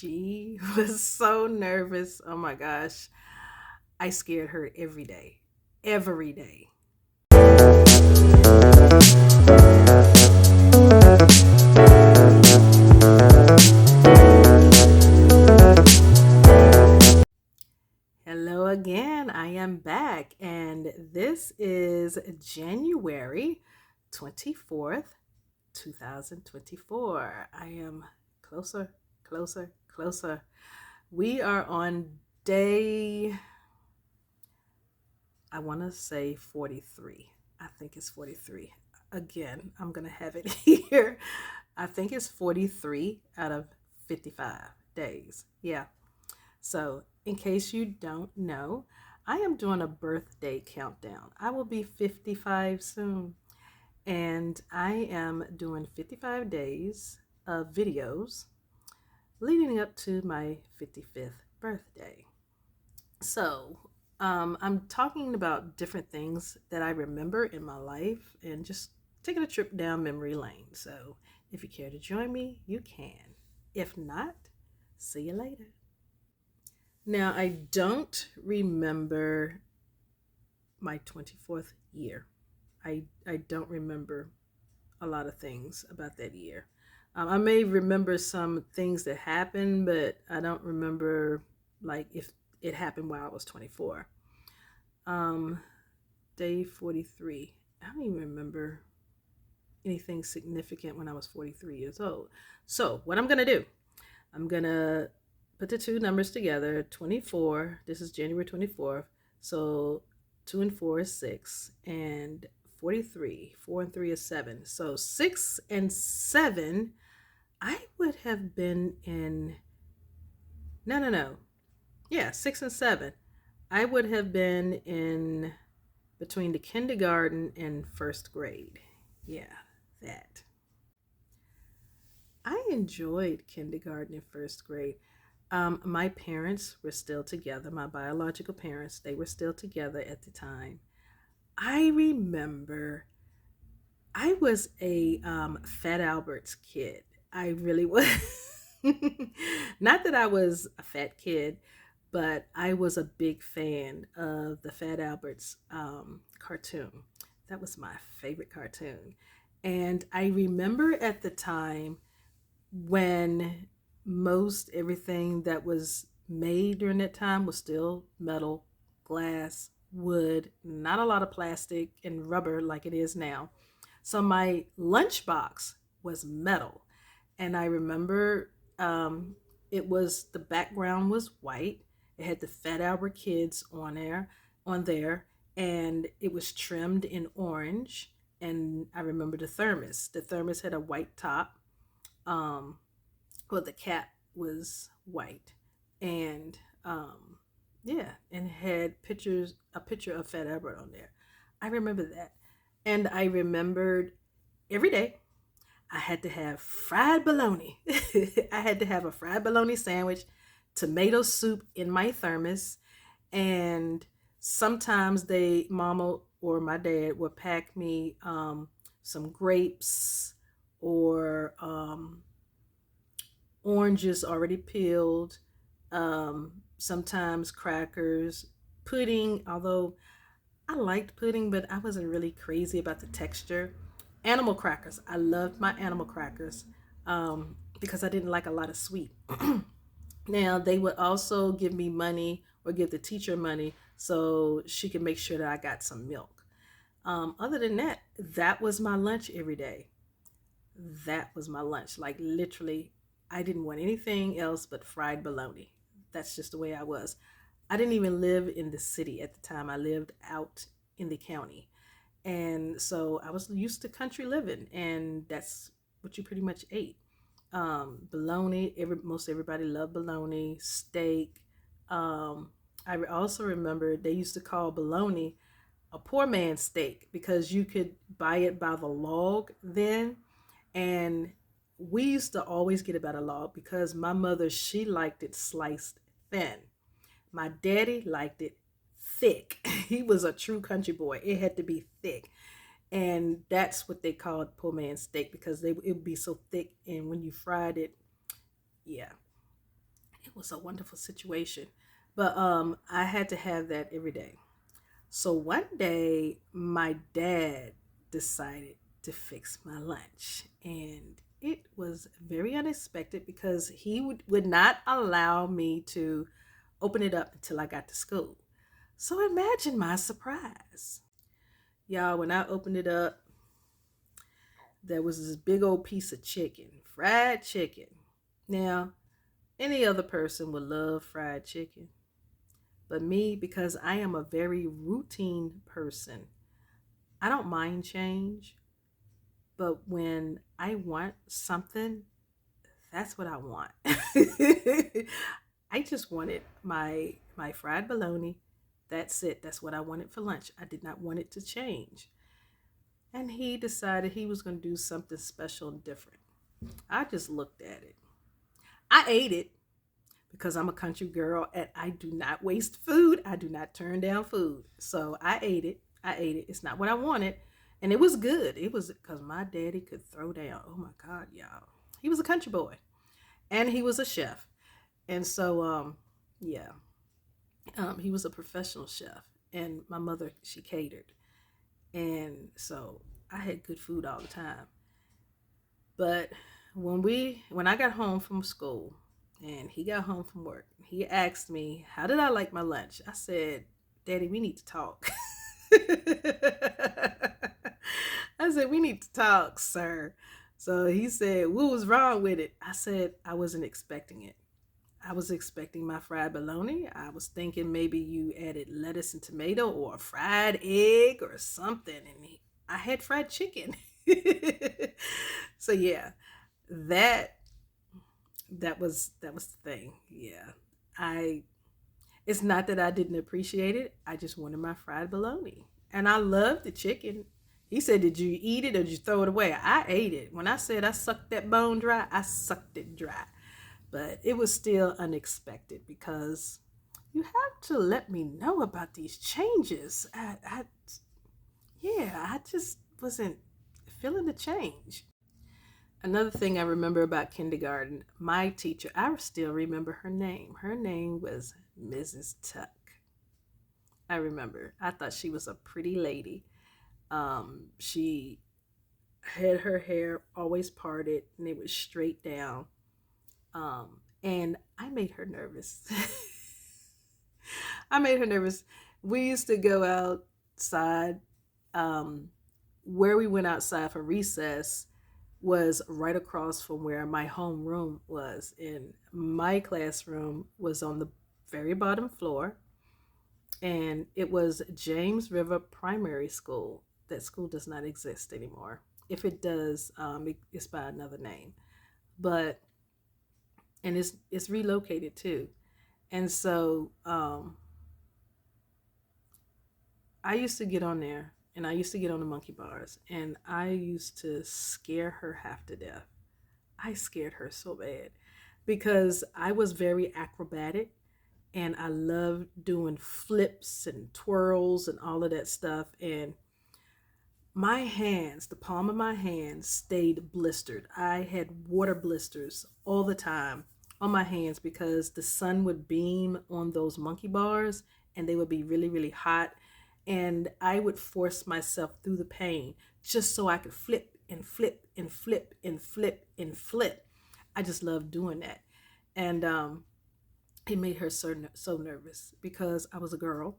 She was so nervous. Oh my gosh. I scared her every day. Every day. Hello again. I am back, and this is January 24th, 2024. I am closer, closer, closer. We are on day, I want to say 43. I think it's 43. Again, I'm going to have it here. I think it's 43 out of 55 days. Yeah. So, in case you don't know, I am doing a birthday countdown. I will be 55 soon, and I am doing 55 days of videos leading up to my 55th birthday. So, I'm talking about different things that I remember in my life and just taking a trip down memory lane. So, if you care to join me, you can. If not, see you later. Now, I don't remember my 24th year. I don't remember a lot of things about that year. I may remember some things that happened, but I don't remember like if it happened while I was 24. Um, Day 43. I don't even remember anything significant when I was 43 years old. So, what I'm going to do, I'm going to put the two numbers together 24. This is January 24th. So, 2 and 4 is 6. And 43. 4 and 3 is 7. So, 6 and 7, I would have been in. No, no, no. Yeah, 6 and 7. I would have been in between the kindergarten and first grade. Yeah, that. I enjoyed kindergarten and first grade. My parents were still together. My biological parents, they were still together at the time. I remember I was a Fat Albert's kid. I really was. Not that I was a fat kid, but I was a big fan of the Fat Albert's cartoon. That was my favorite cartoon. And I remember at the time when most everything that was made during that time was still metal, glass, wood, not a lot of plastic and rubber like it is now. So my lunchbox was metal. And I remember it was the background was white. It had the Fat Albert Kids on there, and it was trimmed in orange. And I remember the thermos. The thermos had a white top. Um, well, the cap was white, and yeah, and had a picture of Fat Albert on there. I remember that, and I remembered every day I had to have fried bologna. I had to have a fried bologna sandwich, tomato soup in my thermos, and sometimes mama or my dad would pack me some grapes or oranges already peeled, sometimes crackers, pudding, although I liked pudding, but I wasn't really crazy about the texture. Animal crackers. I loved my animal crackers because I didn't like a lot of sweet. Now, they would also give me money or give the teacher money so she could make sure that I got some milk. Other than that, that was my lunch every day. That was my lunch. Like literally, I didn't want anything else but fried bologna. That's just the way I was. I didn't even live in the city at the time. I lived out in the county. And so I was used to country living, and that's what you pretty much ate. Bologna, most everybody loved bologna, steak. I also remember they used to call bologna a poor man's steak because you could buy it by the log then, and we used to always get it by the log because my mother, she liked it sliced thin. My daddy liked it thick. He was a true country boy. It had to be thick. And that's what they called poor man's steak because it would be so thick. And when you fried it, yeah. was a wonderful situation. But I had to have that every day. So one day my dad decided to fix my lunch, and it was very unexpected because he would not allow me to open it up until I got to school. So imagine my surprise. Y'all, when I opened it up, there was this big old piece of chicken, fried chicken. Now, any other person would love fried chicken, but me, because I am a very routine person, I don't mind change, but when I want something, that's what I want. I just wanted my fried bologna. That's it. That's what I wanted for lunch. I did not want it to change. And he decided he was going to do something special and different. I just looked at it. I ate it because I'm a country girl and I do not waste food. I do not turn down food. So I ate it. I ate it. It's not what I wanted. And it was good. It was because my daddy could throw down. Oh my God, y'all. He was a country boy and he was a chef. And so, yeah, he was a professional chef. And my mother, she catered. And so I had good food all the time. But when I got home from school and he got home from work, he asked me, how did I like my lunch? I said, Daddy, we need to talk. I said, we need to talk, sir. So he said, what was wrong with it? I said, I wasn't expecting it. I was expecting my fried bologna. I was thinking maybe you added lettuce and tomato or a fried egg or something. And I had fried chicken. So yeah, that that was the thing. Yeah. I It's not that I didn't appreciate it. I just wanted my fried bologna. And I loved the chicken. He said, did you eat it or did you throw it away? I ate it. When I said I sucked that bone dry, I sucked it dry. But it was still unexpected because you have to let me know about these changes. Yeah, I just wasn't feeling the change. Another thing I remember about kindergarten, my teacher, I still remember her name. Her name was Mrs. Tuck. I remember. I thought she was a pretty lady. She had her hair always parted and it was straight down. And I made her nervous. I made her nervous. We used to go outside. Um, where we went outside for recess was right across from where my homeroom was. And my classroom was on the very bottom floor. And it was James River Primary School. That school does not exist anymore. If it does, it's by another name. But and it's relocated too. And so I used to get on there and I used to get on the monkey bars and I used to scare her half to death. I scared her so bad because I was very acrobatic and I loved doing flips and twirls and all of that stuff. And my hands, the palm of my hands stayed blistered. I had water blisters all the time on my hands because the sun would beam on those monkey bars and they would be really, really hot. And I would force myself through the pain just so I could flip and flip and flip and flip and flip. I just loved doing that. And it made her so nervous because I was a girl.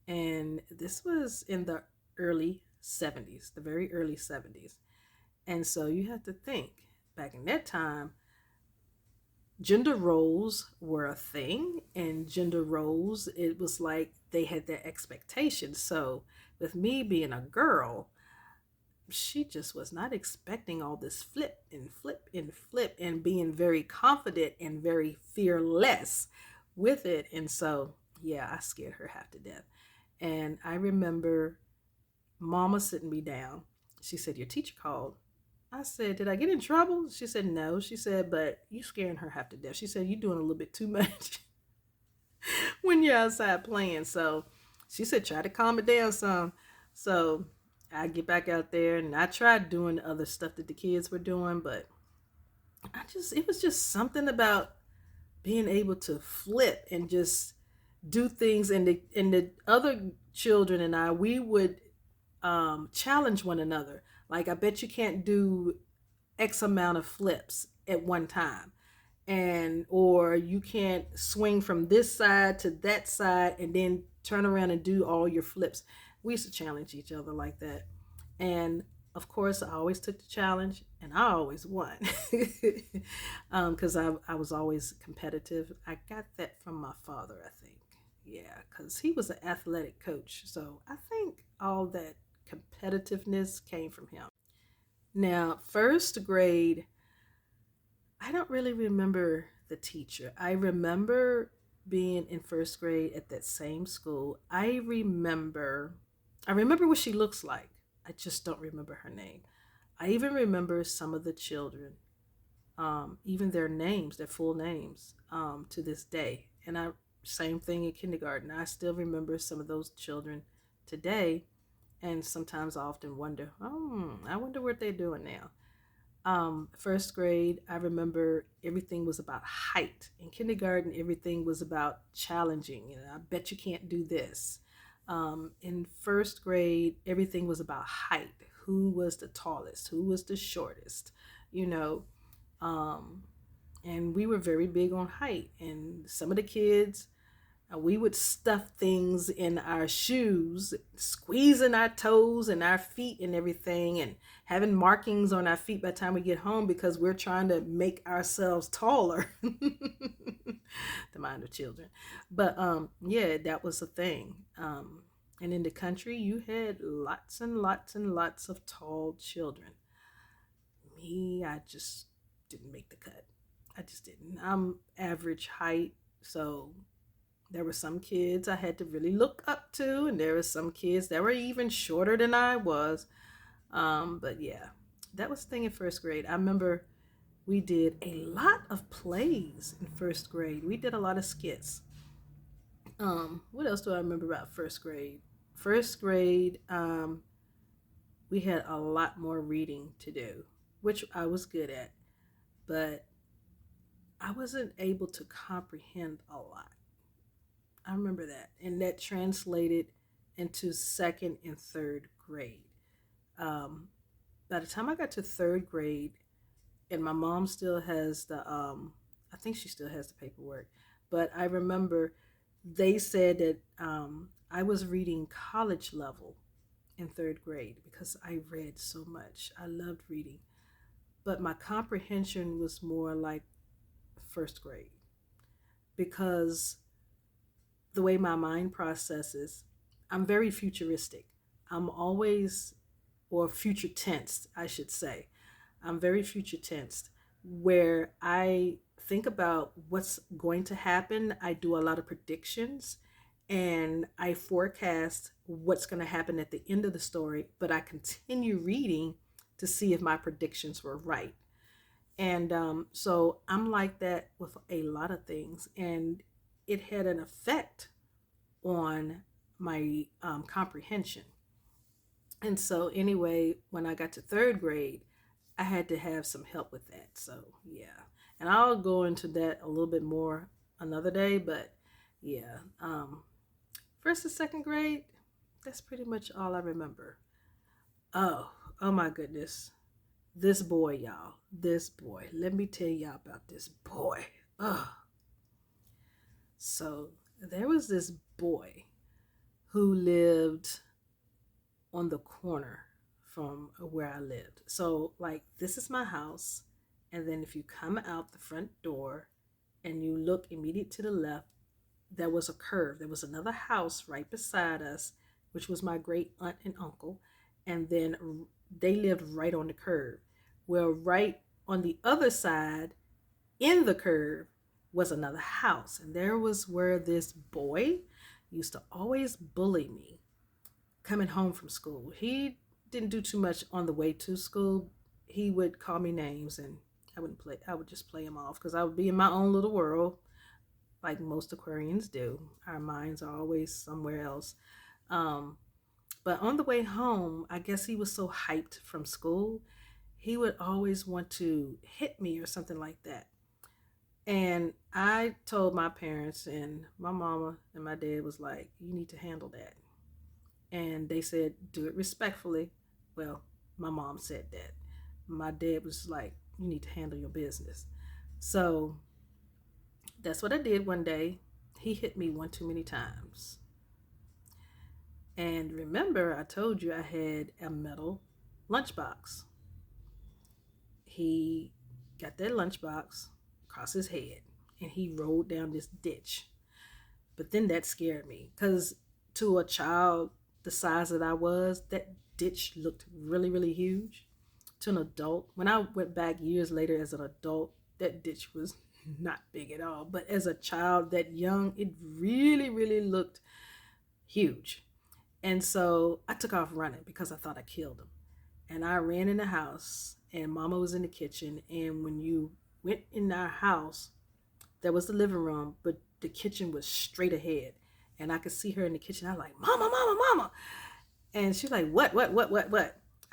And this was in the early 70s, the very early 70s. And so you have to think back in that time, gender roles were a thing, and gender roles, it was like they had their expectations. So with me being a girl, she just was not expecting all this flip and flip and flip and being very confident and very fearless with it. And so, yeah, I scared her half to death. And I remember Mama sitting me down. She said, your teacher called. I said, did I get in trouble? She said, no. She said, but you scaring her half to death. She said, you're doing a little bit too much when you're outside playing. So she said, try to calm it down some. So I get back out there and I tried doing other stuff that the kids were doing, but it was just something about being able to flip and just do things, and the other children and I, we would challenge one another. Like, I bet you can't do X amount of flips at one time, and or you can't swing from this side to that side and then turn around and do all your flips. We used to challenge each other like that, and of course I always took the challenge and I always won. Because I was always competitive. I got that from my father, I think. Yeah, because he was an athletic coach, so I think all that competitiveness came from him. Now, first grade, I don't really remember the teacher. I remember being in first grade at that same school. I remember what she looks like. I just don't remember her name. I even remember some of the children, even their names, their full names, to this day. And I same thing in kindergarten. I still remember some of those children today, and sometimes I often wonder, I wonder what they're doing now. First grade, I remember everything was about height. In kindergarten, everything was about challenging. I bet you can't do this. In first grade, everything was about height. Who was the tallest? Who was the shortest? You know, um, and we were very big on height. And some of the kids, we would stuff things in our shoes, squeezing our toes and our feet and everything, and having markings on our feet by the time we get home because we're trying to make ourselves taller. The mind of children. But yeah, that was a thing. And in the country, you had lots and lots and lots of tall children. Me, I just didn't make the cut. I just didn't. I'm average height, so there were some kids I had to really look up to, and there were some kids that were even shorter than I was. But yeah, that was the thing in first grade. I remember we did a lot of plays in first grade. We did a lot of skits. What else do I remember about first grade? First grade, we had a lot more reading to do, which I was good at, but I wasn't able to comprehend a lot. I remember that. And that translated into second and third grade. Um, by the time I got to third grade, and my mom still has I think she still has the paperwork, but I remember they said that I was reading college level in third grade because I read so much. I loved reading. But my comprehension was more like first grade because the way my mind processes, I'm very futuristic. I'm always, or future tense, I should say. I'm very future tense, where I think about what's going to happen. I do a lot of predictions and I forecast what's going to happen at the end of the story, but I continue reading to see if my predictions were right. And so I'm like that with a lot of things. And it had an effect on my comprehension. And so, anyway, when I got to third grade, I had to have some help with that. So, yeah. And I'll go into that a little bit more another day. But yeah, first and second grade, that's pretty much all I remember. Oh, oh my goodness. This boy, y'all. This boy. Let me tell y'all about this boy. Oh, so there was this boy who lived on the corner from where I lived. So, like, this is my house. And then if you come out the front door and you look immediate to the left, there was a curve. There was another house right beside us, which was my great aunt and uncle. And then they lived right on the curve. Well, right on the other side, in the curve, was another house. And there was where this boy used to always bully me coming home from school. He didn't do too much on the way to school. He would call me names and I wouldn't play. I would just play him off because I would be in my own little world, like most Aquarians do. Our minds are always somewhere else. Um, but on the way home, I guess he was so hyped from school, he would always want to hit me or something like that. And I told my parents, and my mama and my dad was like, "You need to handle that." And they said, "Do it respectfully." Well, my mom said that. My dad was like, "You need to handle your business." So that's what I did one day. He hit me one too many times. And remember, I told you I had a metal lunchbox. He got that lunchbox across his head and he rolled down this ditch. But then that scared me because to a child the size that I was, that ditch looked really, really huge. To an adult, when I went back years later as an adult, that ditch was not big at all. But as a child that young, it really, really looked huge. And so I took off running because I thought I killed him. And I ran in the house, and Mama was in the kitchen. And when you went in our house, there was the living room, but the kitchen was straight ahead. And I could see her in the kitchen. I was like, "Mama, Mama, Mama." And she's like, What?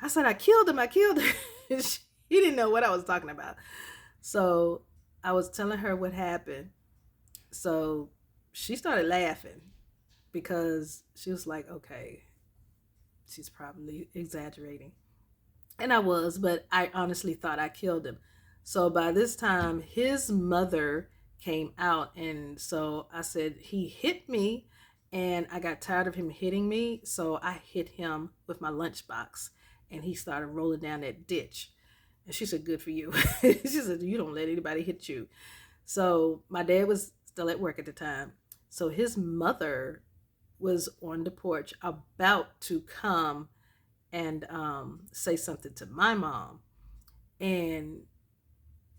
I said, "I killed him. I killed him." She didn't know what I was talking about. So I was telling her what happened. So she started laughing because she was like, "Okay, she's probably exaggerating." And I was, but I honestly thought I killed him. So by this time, his mother came out, and so I said, "He hit me," and I got tired of him hitting me, so I hit him with my lunchbox, and he started rolling down that ditch. And she said, "Good for you." She said, "You don't let anybody hit you." So my dad was still at work at the time. So his mother was on the porch about to come and say something to my mom. And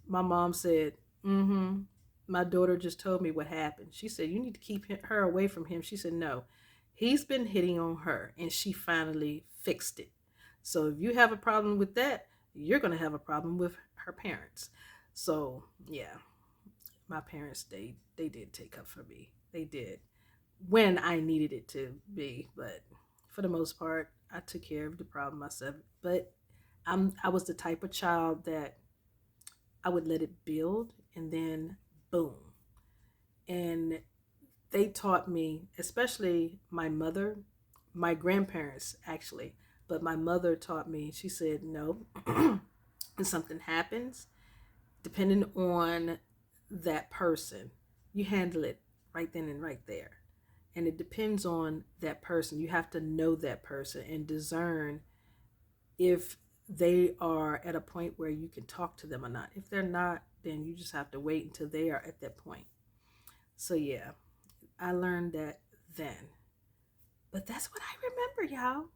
my mom said, "Mm-hmm. My daughter just told me what happened." She said, "You need to keep her away from him." She said, "No, he's been hitting on her." And she finally fixed it. So if you have a problem with that, you're going to have a problem with her parents. So yeah, my parents, they did take up for me. They did when I needed it to be. But for the most part, I took care of the problem myself. But I was the type of child that I would let it build and then boom. And they taught me, especially my mother, my grandparents actually, but my mother taught me, she said, "No, when something happens, depending on that person, you handle it right then and right there. And it depends on that person. You have to know that person and discern if they are at a point where you can talk to them or not. If they're not, then you just have to wait until they are at that point." So yeah, I learned that then. But that's what I remember, y'all.